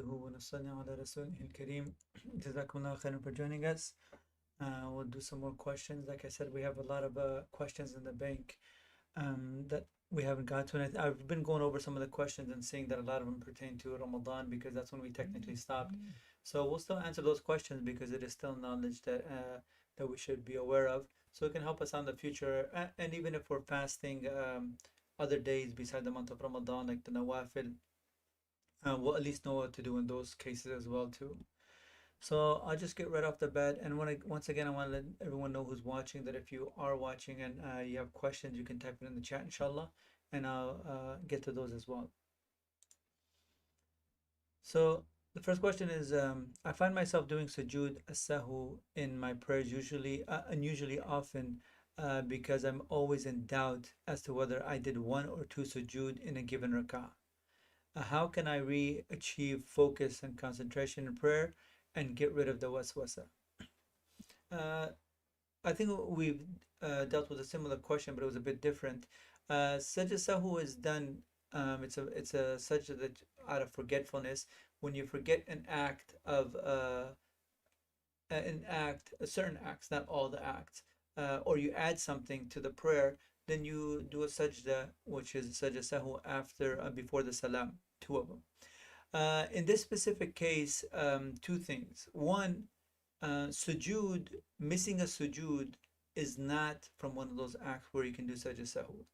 ونصلي على رسوله الكريم. Jazakumullah khairan for joining us. We'll do some more questions. Like I said, we have a lot of questions in the bank that we haven't got to. And I've been going over some of the questions and seeing that a lot of them pertain to Ramadan because that's when we technically stopped. So we'll still answer those questions because it is still knowledge that we should be aware of. So it can help us out in the future. And even if we're fasting other days beside the month of Ramadan, like the Nawafil, we'll at least know what to do in those cases as well too. So I'll just get right off the bat, and once again, I want to let everyone know who's watching that if you are watching and you have questions, you can type it in the chat, inshallah, and I'll get to those as well. So the first question is, I find myself doing sujud as-sahu in my prayers usually, unusually often, because I'm always in doubt as to whether I did one or two sujud in a given rak'ah. How can I achieve focus and concentration in prayer and get rid of the waswasa? Uh, I think we've dealt with a similar question, but it was a bit different. Sajda sahu is done. It's a sajda that out of forgetfulness, when you forget certain acts, not all the acts, or you add something to the prayer, then you do a sajda, which is sajda sahu after before the salam, two of them. In this specific case, two things. One, sujud, missing a sujud is not from one of those acts where you can do sajda sahu.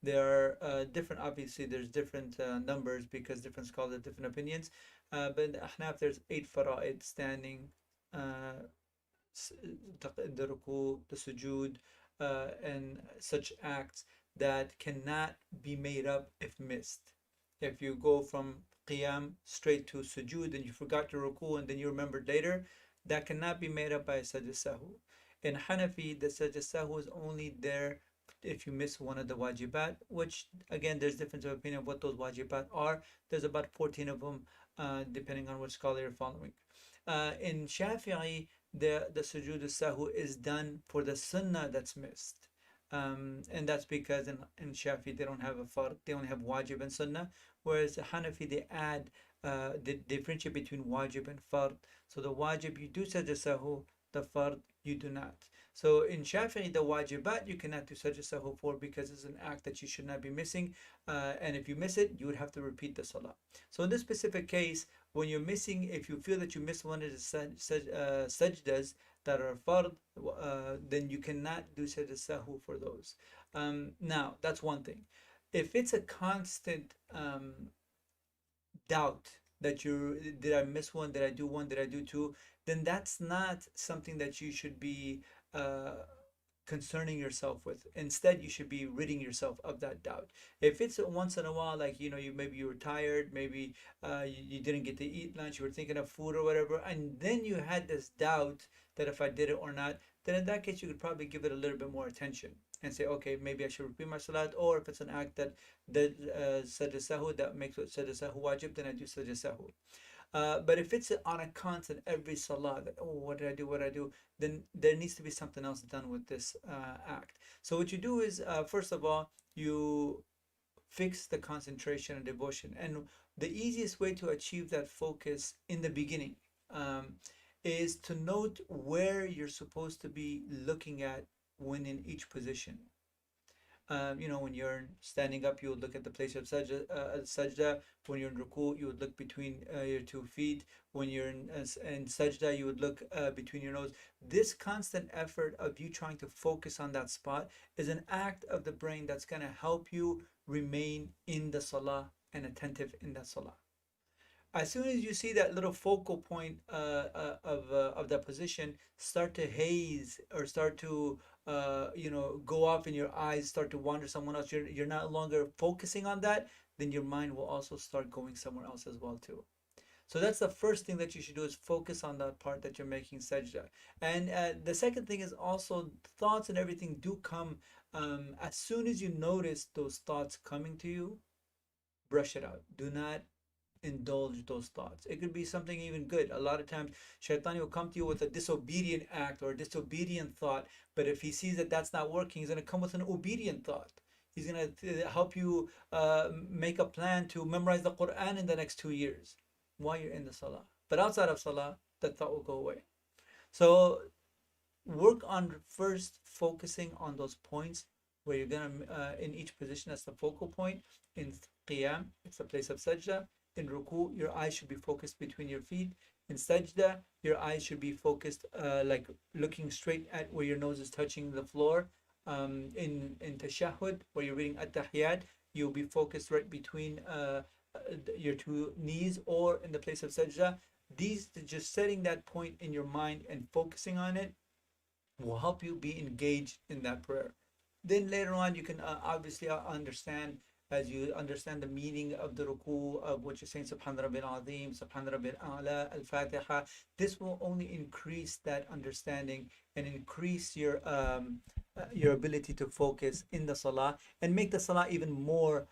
There are different, obviously, there's different numbers because different scholars have different opinions. But in the Ahnaf, there's 8 fara'id: standing, uh, the ruku, the sujud, and such acts that cannot be made up if missed. If you go from qiyam straight to sujud and you forgot your ruku and then you remembered later, that cannot be made up by a sajda sahu. In Hanafi, the sajda sahu is only there if you miss one of the wajibat, which again, there's difference of opinion of what those wajibat are. There's about 14 of them, depending on which scholar you're following. In Shafi'i, the sujood sahu is done for the sunnah that's missed. And that's because in Shafi they don't have a fard, they only have wajib and sunnah, whereas Hanafi they add the differentiate between wajib and fard. So the wajib you do sajda sahu, the fard you do not. So in Shafi'i, the wajibat you cannot do sajda sahu for because it's an act that you should not be missing, and if you miss it, you would have to repeat the salah. So in this specific case, when you're missing, if you feel that you missed one of the sajdas that are fard, then you cannot do sajda sahu for those. Now, that's one thing. If it's a constant doubt that did I miss one, did I do one, did I do two, then that's not something that you should be uh, concerning yourself with. Instead, you should be ridding yourself of that doubt. If it's once in a while, like maybe you were tired, maybe you didn't get to eat lunch, you were thinking of food or whatever, and then you had this doubt that if I did it or not, then in that case you could probably give it a little bit more attention and say, okay, maybe I should repeat my salat, or if it's an act that sajda sahu that makes it sajda sahu wajib, then I do sajda sahu. But if it's on a constant every salah, that, oh, what did I do? What did I do? Then there needs to be something else done with this act. So what you do is, first of all, you fix the concentration and devotion. And the easiest way to achieve that focus in the beginning is to note where you're supposed to be looking at when in each position. When you're standing up, you would look at the place of sajda. When you're in ruku, you would look between your 2 feet. When you're in sajda, you would look between your nose. This constant effort of you trying to focus on that spot is an act of the brain that's going to help you remain in the salah and attentive in that salah. As soon as you see that little focal point of that position start to haze or start to go off in your eyes, start to wander someone else, you're not longer focusing on that, then your mind will also start going somewhere else as well too. So that's the first thing that you should do, is focus on that part that you're making sajda. And the second thing is also thoughts and everything do come. As soon as you notice those thoughts coming to you, brush it out. Do not indulge those thoughts. It could be something even good. A lot of times, Shaitan will come to you with a disobedient act or a disobedient thought, but if he sees that that's not working, he's going to come with an obedient thought. He's going to help you make a plan to memorize the Quran in the next 2 years. while you're in the salah. But outside of salah, that thought will go away. So work on first focusing on those points where you're gonna in each position as the focal point. In qiyam, it's a place of sajda. In ruku, your eyes should be focused between your feet. In sajda, your eyes should be focused like looking straight at where your nose is touching the floor. In tashahhud, where you're reading at-tahiyat, you'll be focused right between your two knees, or in the place of sajda. These, just setting that point in your mind and focusing on it, will help you be engaged in that prayer. Then later on, you can obviously understand, as you understand the meaning of the ruku, of what you're saying, Subhan Rabbil Azim, Subhan Rabbil A'la, Al Fatiha. This will only increase that understanding and increase your ability to focus in the salah, and make the salah even more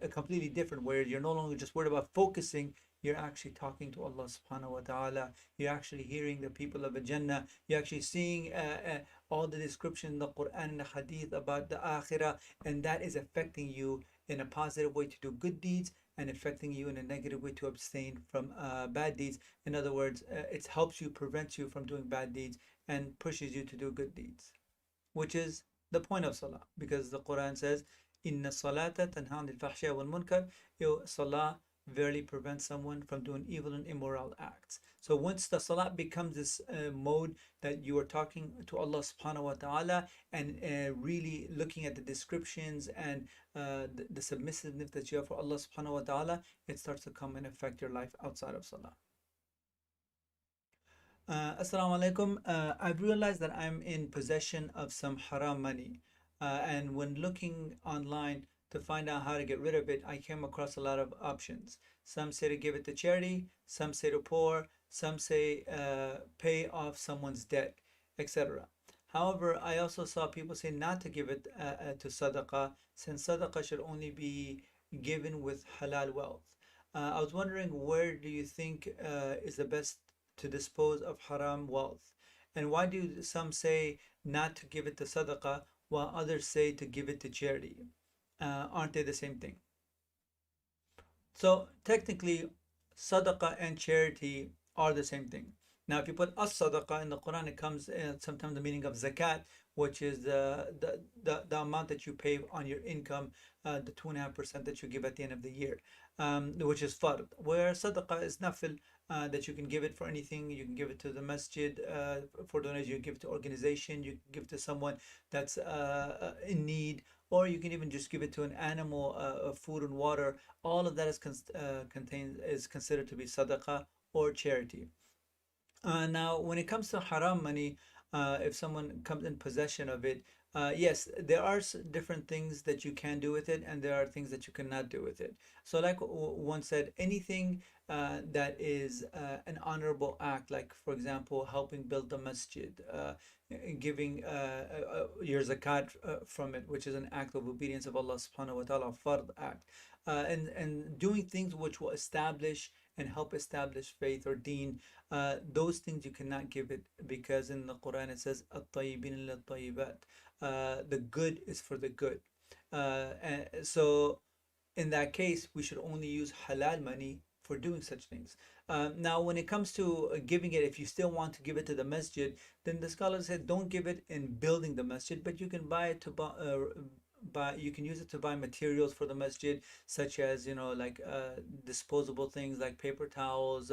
completely different, where you're no longer just worried about focusing. You're actually talking to Allah subhanahu wa ta'ala. You're actually hearing the people of the Jannah. You're actually seeing all the description in the Quran and the Hadith about the Akhirah, and that is affecting you in a positive way to do good deeds, and affecting you in a negative way to abstain from bad deeds. In other words, it helps you, prevents you from doing bad deeds, and pushes you to do good deeds, which is the point of salah, because the Quran says, "Inna salata tanha anil fahsha wal munkar." Salah verily prevents someone from doing evil and immoral acts. So once the salah becomes this mode that you are talking to Allah subhanahu wa ta'ala, and really looking at the descriptions and the submissiveness that you have for Allah subhanahu wa ta'ala, it starts to come and affect your life outside of salah. Assalamu alaikum. I've realized that I'm in possession of some haram money. And when looking online to find out how to get rid of it, I came across a lot of options. Some say to give it to charity, some say to poor, some say pay off someone's debt, etc. However, I also saw people say not to give it to sadaqah, since sadaqah should only be given with halal wealth. I was wondering, where do you think is the best to dispose of haram wealth? And why do some say not to give it to sadaqah while others say to give it to charity? Aren't they the same thing? So technically, sadaqah and charity are the same thing. Now, if you put as-sadaqah in the Quran, it comes sometimes the meaning of zakat, which is the amount that you pay on your income, the 2.5% that you give at the end of the year, which is fard. Where sadaqah is nafil, that you can give it for anything. You can give it to the masjid for donation. You can give it to organization. You can give to someone that's in need, or you can even just give it to an animal, food and water. All of that is considered to be sadaqah or charity. Now, when it comes to haram money, if someone comes in possession of it, yes, there are different things that you can do with it, and there are things that you cannot do with it. So, like one said, anything that is an honorable act, like for example, helping build the masjid, giving your zakat from it, which is an act of obedience of Allah subhanahu wa ta'ala, fard act, and doing things which will establish and help establish faith or deen, those things you cannot give it, because in the Quran it says, "At-tayyibin lil-tayyibat." The good is for the good. And so in that case, we should only use halal money for doing such things. Now, when it comes to giving it, if you still want to give it to the masjid, then the scholar said don't give it in building the masjid, but you can buy it to buy, you can use it to buy materials for the masjid, such as, like disposable things like paper towels,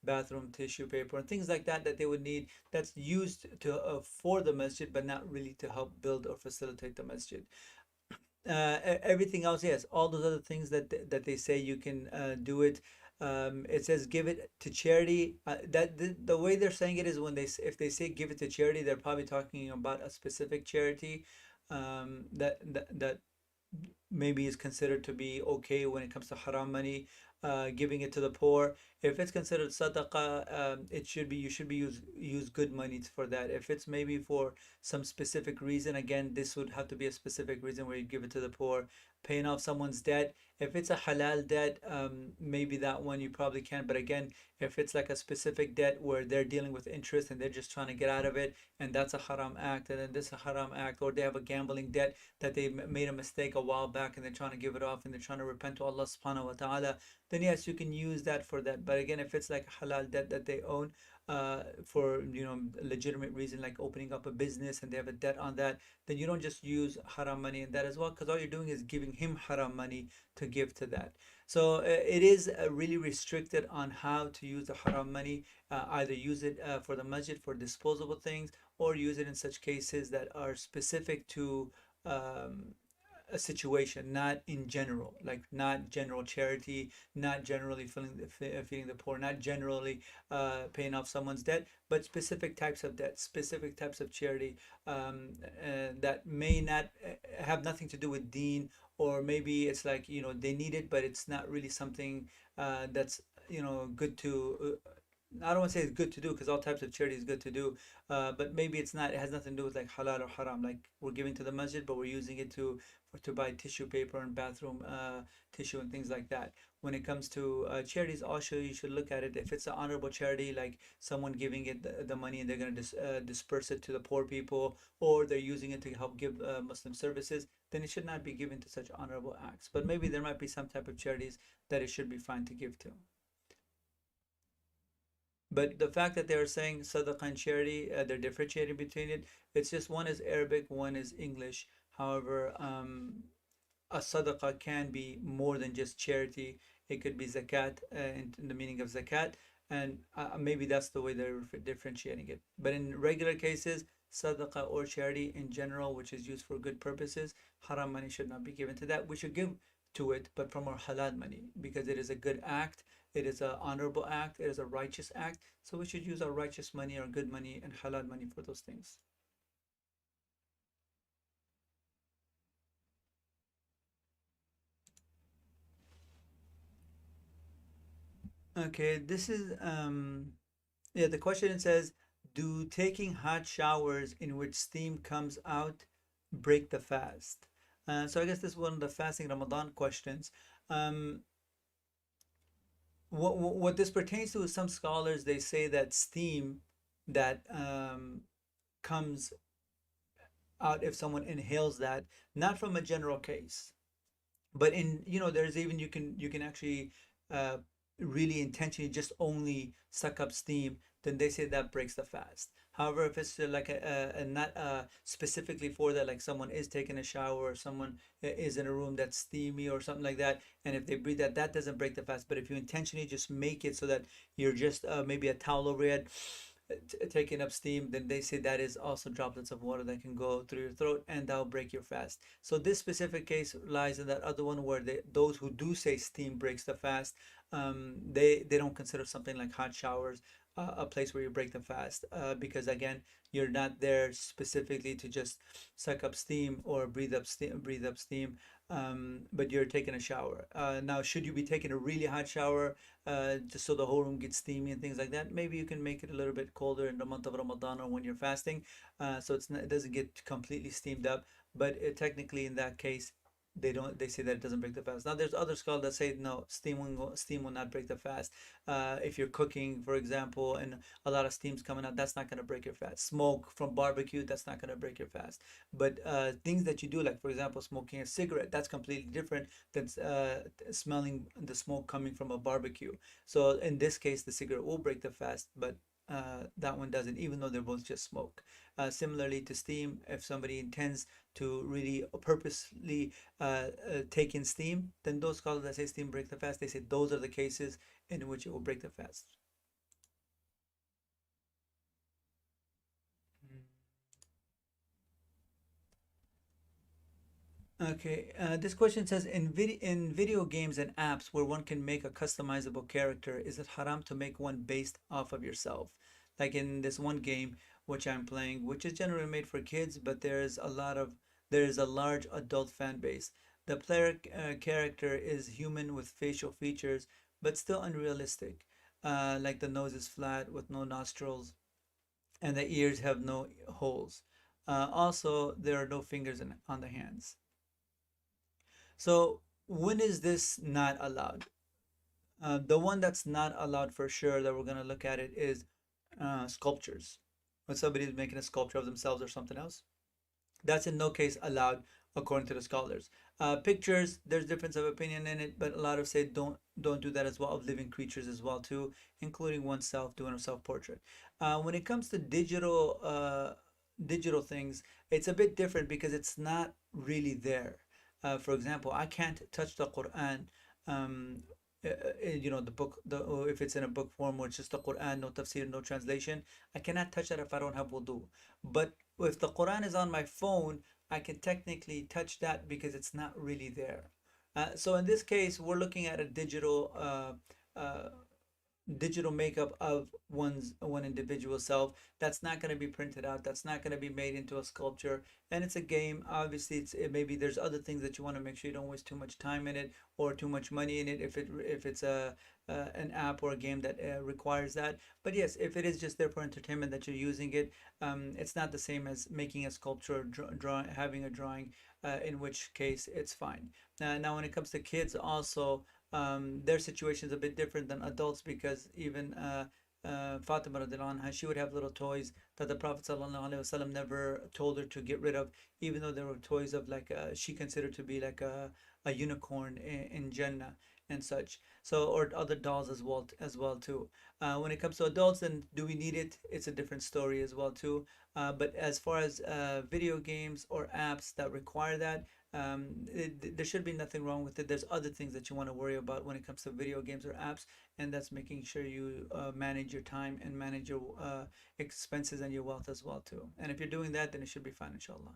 bathroom tissue paper, and things like that they would need, that's used to for the masjid, but not really to help build or facilitate the masjid. Everything else, yes, all those other things that they say you can do it. It says give it to charity. That the way they're saying it is, when if they say give it to charity, they're probably talking about a specific charity, that maybe is considered to be okay when it comes to haram money. Giving it to the poor, if it's considered sadaqah, it should be, you should be use good money for that. If it's maybe for some specific reason, again, this would have to be a specific reason where you give it to the poor. Paying off someone's debt, if it's a halal debt, maybe that one you probably can. But again, If it's like a specific debt where they're dealing with interest and they're just trying to get out of it, and that's a haram act, and then this is a haram act, or they have a gambling debt that they made a mistake a while back and they're trying to give it off and they're trying to repent to Allah subhanahu wa ta'ala, then yes, you can use that for that. But again, if it's like halal debt that they own, for legitimate reason like opening up a business and they have a debt on that, then you don't just use haram money in that as well, because all you're doing is giving him haram money to give to that. So it is really restricted on how to use the haram money. Either use it for the masjid for disposable things, or use it in such cases that are specific to um, a situation, not in general, like not general charity, not generally feeding the poor, not generally paying off someone's debt, but specific types of debt, specific types of charity, that may not have nothing to do with deen, or maybe it's like they need it, but it's not really something that's good to. I don't want to say it's good to do, because all types of charity is good to do, but maybe it's not. It has nothing to do with like halal or haram. Like we're giving to the masjid, but we're using it to buy tissue paper and bathroom tissue and things like that. When it comes to charities, also you should look at it. If it's an honorable charity, like someone giving it the money and they're going to disperse it to the poor people, or they're using it to help give Muslim services, then it should not be given to such honorable acts. But maybe there might be some type of charities that it should be fine to give to. But the fact that they're saying sadaqah and charity, they're differentiating between it. It's just one is Arabic, one is English. However, a sadaqah can be more than just charity. It could be zakat, in the meaning of zakat, and maybe that's the way they're differentiating it. But in regular cases, sadaqah or charity in general, which is used for good purposes, haram money should not be given to that. We should give to it, but from our halal money, because it is a good act, it is an honorable act, it is a righteous act. So we should use our righteous money, our good money, and halal money for those things. Okay, this is yeah, the question says, do taking hot showers in which steam comes out break the fast? So I guess this is one of the fasting Ramadan questions. Um, what this pertains to is some scholars, they say that steam that comes out if someone inhales that, not from a general case, but in there's even you can actually uh, really intentionally just only suck up steam, then they say that breaks the fast. However, if it's like a not specifically for that, like someone is taking a shower or someone is in a room that's steamy or something like that, and if they breathe that, that doesn't break the fast. But if you intentionally just make it so that you're just maybe a towel over it, taking up steam, then they say that is also droplets of water that can go through your throat and that'll break your fast. So this specific case lies in that other one where those who do say steam breaks the fast, they don't consider something like hot showers a place where you break the fast, because again, you're not there specifically to just suck up steam or breathe up steam, but you're taking a shower. Now, should you be taking a really hot shower just so the whole room gets steamy and things like that? Maybe you can make it a little bit colder in the month of Ramadan or when you're fasting, so it doesn't get completely steamed up. But technically, in that case, they say that it doesn't break the fast. Now, there's other scholars that say no, steam will not break the fast. If you're cooking, for example, and a lot of steam's coming out, that's not going to break your fast. Smoke from barbecue, that's not going to break your fast. But things that you do, like for example, smoking a cigarette, that's completely different than smelling the smoke coming from a barbecue. So in this case, the cigarette will break the fast, but that one doesn't, even though they're both just smoke. Similarly to steam, if somebody intends to really purposely take in steam, then those scholars that say steam break the fast, they say those are the cases in which it will break the fast. Okay, this question says, in video games and apps where one can make a customizable character, is it haram to make one based off of yourself? Like in this one game which I'm playing, which is generally made for kids, but there is a large adult fan base. The player character is human with facial features, but still unrealistic. Like the nose is flat with no nostrils, and the ears have no holes. Also, there are no fingers on the hands. So when is this not allowed? The one that's not allowed for sure that we're going to look at it is sculptures. When somebody's making a sculpture of themselves or something else, that's in no case allowed according to the scholars. Pictures, there's difference of opinion in it, but a lot of say don't do that as well, of living creatures as well too, including oneself doing a self portrait. When it comes to digital things, it's a bit different because it's not really there. For example, I can't touch the Quran. Um, the book, if it's in a book form or it's just the Quran, no tafsir, no translation, I cannot touch that if I don't have wudu. But if the Quran is on my phone, I can technically touch that because it's not really there. So in this case, we're looking at a digital makeup of one individual self that's not going to be printed out, that's not going to be made into a sculpture, and it's a game. Obviously maybe there's other things that you want to make sure you don't waste too much time in it or too much money in it if it's a an app or a game that requires that. But yes, if it is just there for entertainment that you're using it, it's not the same as making a sculpture, having a drawing, in which case it's fine. Now when it comes to kids also, their situation is a bit different than adults because even Fatima radiallahu anha, she would have little toys that the Prophet sallallahu alaihi wasallam never told her to get rid of, even though there were toys of like she considered to be like a unicorn in Jannah and such. So or other dolls as well too. When it comes to adults, then do we need it? It's a different story as well too. But as far as video games or apps that require that, there should be nothing wrong with it. There's other things that you want to worry about when it comes to video games or apps, and that's making sure you manage your time and manage your expenses and your wealth as well too. And if you're doing that, then it should be fine, inshallah.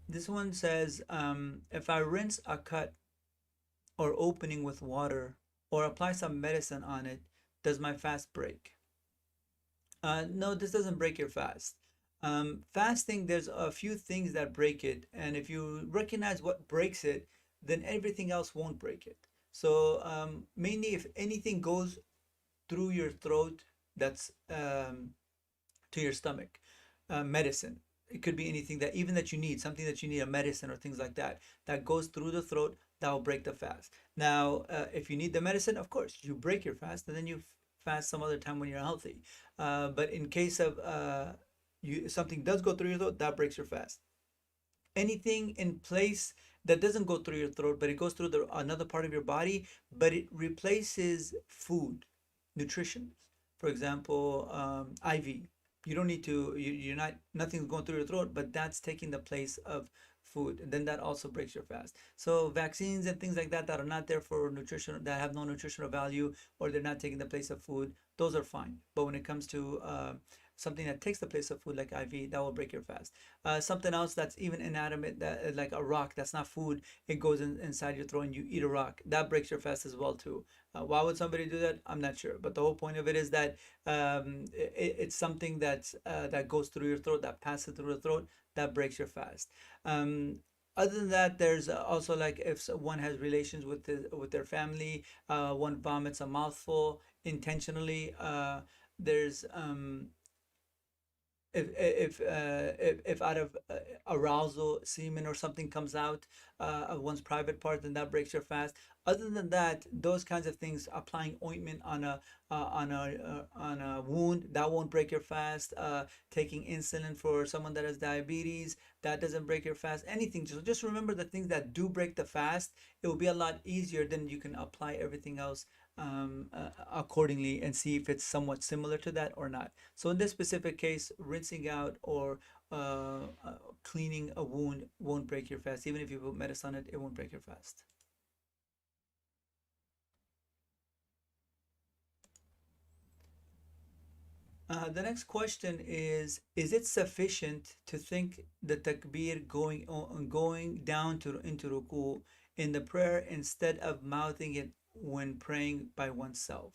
This one says, if I rinse a cut or opening with water or apply some medicine on it, does my fast break? No, this doesn't break your fast. Fasting, there's a few things that break it, and if you recognize what breaks it, then everything else won't break it. So, mainly if anything goes through your throat, that's to your stomach, medicine. It could be anything that even that you need, something that you need, a medicine or things like that, that goes through the throat, that will break the fast. Now, if you need the medicine, of course, you break your fast and then you fast some other time when you're healthy. But in case of something does go through your throat, that breaks your fast. Anything in place that doesn't go through your throat, but it goes through another part of your body, but it replaces food, nutrition. For example, IV. You don't need to. You're not. Nothing's going through your throat, but that's taking the place of food. And then that also breaks your fast. So vaccines and things like that that are not there for nutrition, that have no nutritional value, or they're not taking the place of food, those are fine. But when it comes to something that takes the place of food like IV, that will break your fast. Something else that's even inanimate, that like a rock, that's not food. It goes inside your throat and you eat a rock. That breaks your fast as well too. Why would somebody do that? I'm not sure. But the whole point of it is that it's something that goes through your throat, that passes through the throat, that breaks your fast. Um, Other than that, there's also like if one has relations with their family, one vomits a mouthful intentionally. There's if out of arousal semen or something comes out of one's private part, then that breaks your fast. Other than that, those kinds of things, applying ointment on a wound, that won't break your fast. Taking insulin for someone that has diabetes, that doesn't break your fast. Anything, just remember the things that do break the fast. It will be a lot easier, then you can apply everything else accordingly and see if it's somewhat similar to that or not. So in this specific case, rinsing out or cleaning a wound won't break your fast. Even if you put medicine on it, it won't break your fast. The next question is it sufficient to think the takbir going down to into ruku in the prayer instead of mouthing it when praying by oneself?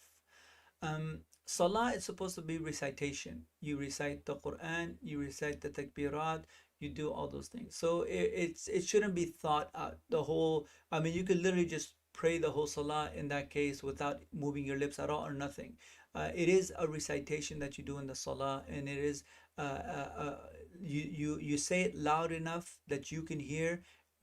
Salah is supposed to be recitation. You recite the Quran, you recite the takbirat, you do all those things. So it shouldn't be thought out. I mean, you could literally just pray the whole salah in that case without moving your lips at all or nothing. It is a recitation that you do in the salah, and it is uh, uh, uh, you say it loud enough that you can hear,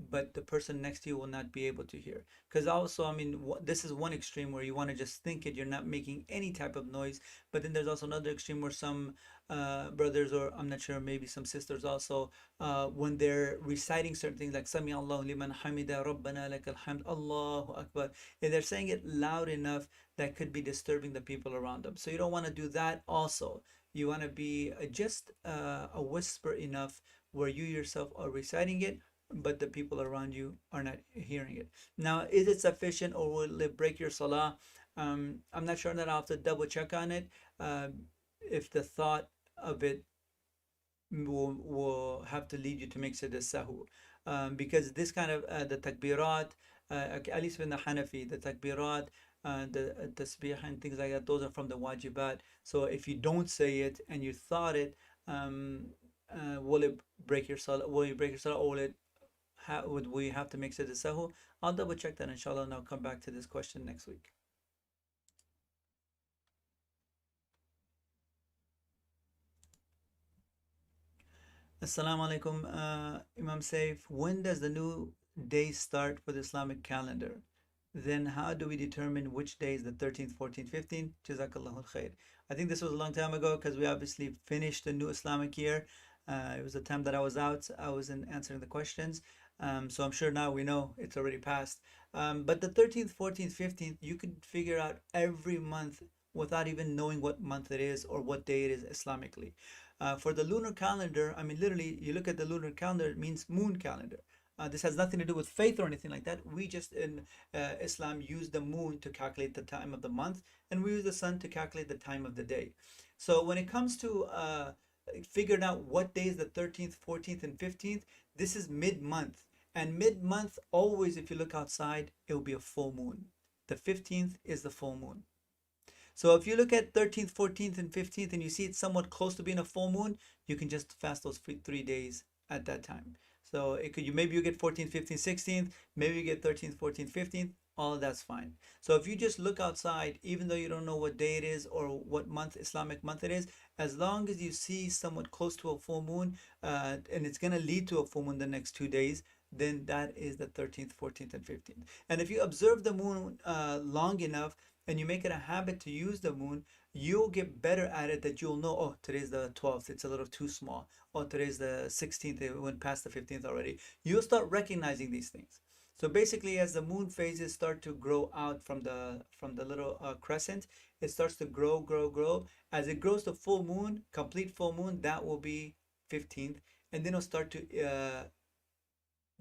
but the person next to you will not be able to hear. Because also, I mean, this is one extreme where you want to just think it, you're not making any type of noise. But then there's also another extreme where some brothers, or I'm not sure, maybe some sisters also, when they're reciting certain things like Sami Allahu liman hamida Rabbana lakal hamd Allahu Akbar, and they're saying it loud enough that could be disturbing the people around them. So you don't want to do that also. You want to be just a whisper enough where you yourself are reciting it, but the people around you are not hearing it. Now, is it sufficient or will it break your salah? I'm not sure that I'll have to double check on it. Uh, if the thought of it will have to lead you to make sujood sahu, because this kind of the takbirat, at least in the Hanafi, the takbirat, the tasbih and things like that, those are from the wajibat. So if you don't say it and you thought it, will it break your salah? Will you break your salah, or will it would we have to make sujood sahu? I'll double check that inshallah, and I'll come back to this question next week. Assalamu alaikum, Imam Saif. When does the new day start for the Islamic calendar? Then how do we determine which day is the 13th, 14th, 15th? Jazakallahu khair. I think this was a long time ago because we obviously finished the new Islamic year. It was the time that I was out. I wasn't answering the questions. So I'm sure now we know it's already passed. But the 13th, 14th, 15th, you could figure out every month without even knowing what month it is or what day it is Islamically. For the lunar calendar, I mean, literally, you look at the lunar calendar, it means moon calendar. This has nothing to do with faith or anything like that. We just in Islam use the moon to calculate the time of the month, and we use the sun to calculate the time of the day. So when it comes to figuring out what day is the 13th, 14th, and 15th, this is mid month. And mid month, always, if you look outside, it will be a full moon. The 15th is the full moon. So if you look at 13th, 14th, and 15th and you see it's somewhat close to being a full moon, you can just fast those 3 days at that time. So it could, you maybe you get 14th, 15th, 16th, maybe you get 13th, 14th, 15th, all of that's fine. So if you just look outside, even though you don't know what day it is or what month, Islamic month it is, as long as you see somewhat close to a full moon, and it's going to lead to a full moon the next 2 days, then that is the 13th, 14th, and 15th. And if you observe the moon long enough, and you make it a habit to use the moon, you'll get better at it, that you'll know, oh, today's the 12th, it's a little too small. Oh, today's the 16th, it went past the 15th already. You'll start recognizing these things. So basically, as the moon phases start to grow out from the little crescent, it starts to grow, grow, grow. As it grows to full moon, complete full moon, that will be 15th, and then it'll start to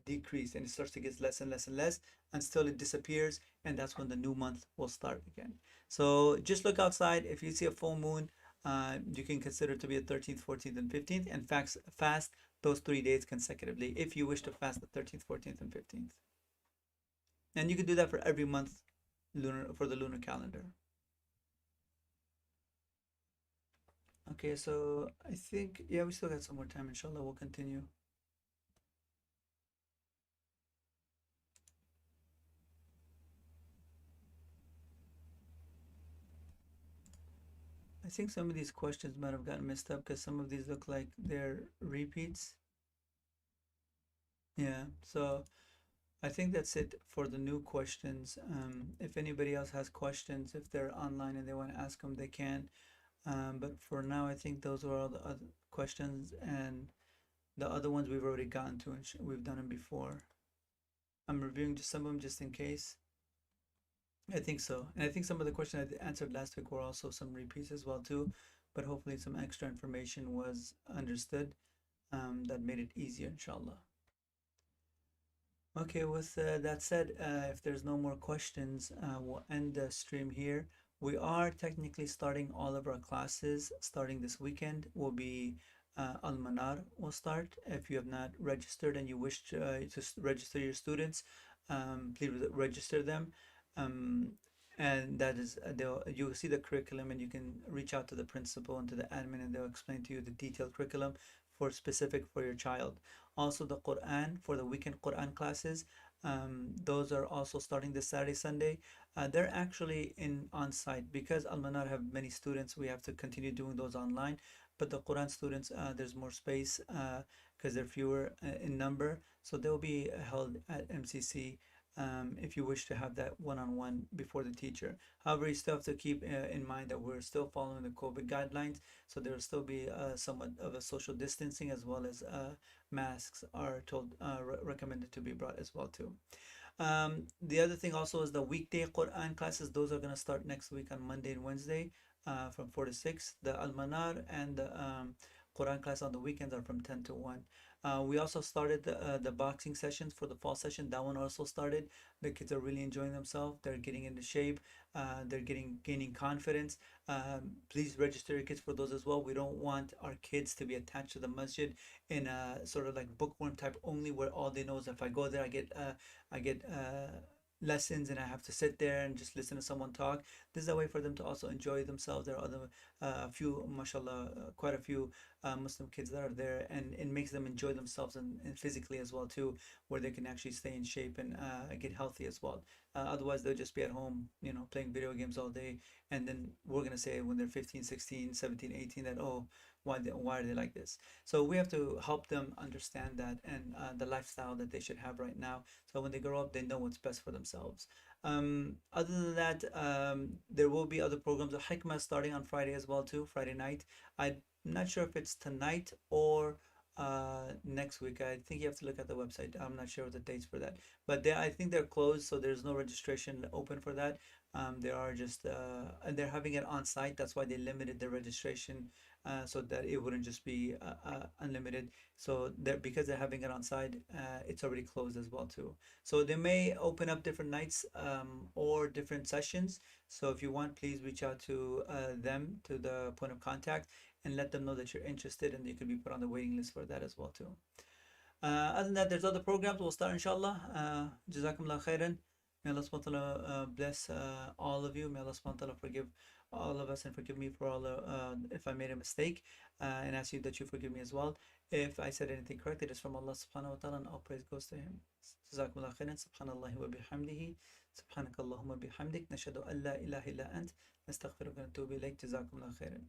decrease, and it starts to get less and less and less until it disappears, and that's when the new month will start again. So just look outside. If you see a full moon, you can consider it to be a 13th, 14th, and 15th, and fast those 3 days consecutively if you wish to fast the 13th, 14th, and 15th. And you can do that for every month lunar for the lunar calendar. Okay, so I think, yeah, we still got some more time. Inshallah, we'll continue. I think some of these questions might have gotten messed up because some of these look like they're repeats. Yeah, so I think that's it for the new questions. If anybody else has questions, if they're online and they want to ask them, they can. But for now, I think those are all the other questions, and the other ones we've already gotten to, and we've done them before. I'm reviewing just some of them just in case. I think so. And I think some of the questions I answered last week were also some repeats as well too, but hopefully some extra information was understood, that made it easier, inshallah. Okay, with that said, if there's no more questions, we'll end the stream here. We are technically starting all of our classes starting this weekend. Will be Al-Manar will start. If you have not registered and you wish to register your students, please register them. Um, and that is, you'll see the curriculum, and you can reach out to the principal and to the admin, and they'll explain to you the detailed curriculum for specific for your child. Also, the Quran for the weekend Quran classes, those are also starting this Saturday, Sunday. They're actually in on site because Al Manar have many students. We have to continue doing those online, but the Quran students, there's more space because they're fewer in number, so they'll be held at MCC. If you wish to have that one-on-one before the teacher. However, you still have to keep in mind that we're still following the COVID guidelines, so there will still be somewhat of a social distancing, as well as masks are told recommended to be brought as well too. The other thing also is the weekday Quran classes. Those are going to start next week on Monday and Wednesday from 4 to 6. The Al Manar and the Quran class on the weekends are from 10 to 1. We also started the boxing sessions for the fall session. That one also started. The kids are really enjoying themselves. They're getting into shape. They're gaining confidence. Please register your kids for those as well. We don't want our kids to be attached to the masjid in a sort of like bookworm type only, where all they know is if I go there, I get lessons and I have to sit there and just listen to someone talk. This is a way for them to also enjoy themselves. There are other few, mashallah, quite a few Muslim kids that are there, and it makes them enjoy themselves and physically as well too, where they can actually stay in shape and get healthy as well. Otherwise, they'll just be at home, playing video games all day, and then we're gonna say when they're 15, 16, 17, 18 that, oh, why are they like this? So we have to help them understand that, and the lifestyle that they should have right now, so when they grow up they know what's best for themselves. Other than that, there will be other programs. The Hikmah starting on Friday as well too, Friday night. I'm not sure if it's tonight or next week. I think you have to look at the website. I'm not sure of the dates for that, but I think they're closed, so there's no registration open for that. They are just and they're having it on site. That's why they limited the registration, so that it wouldn't just be unlimited. So they're, because they're having it on site, it's already closed as well too. So they may open up different nights or different sessions. So if you want, please reach out to them, to the point of contact, and let them know that you're interested, and you could be put on the waiting list for that as well too. Other than that, there's other programs. We'll start inshallah. Jazakumullah khairan. May Allah subhanahu wa ta'ala bless all of you. May Allah subhanahu wa ta'ala forgive all of us and forgive me for all if I made a mistake, and ask you that you forgive me as well. If I said anything correct, it is from Allah subhanahu wa ta'ala, and all praise goes to Him. Jazakumullah khairan. Subhanallah wa bihamdihi. سبحانك اللهم بحمدك نشهد أن لا إله إلا أنت نستغفرك ونتوب إليك جزاكم الله خيرا.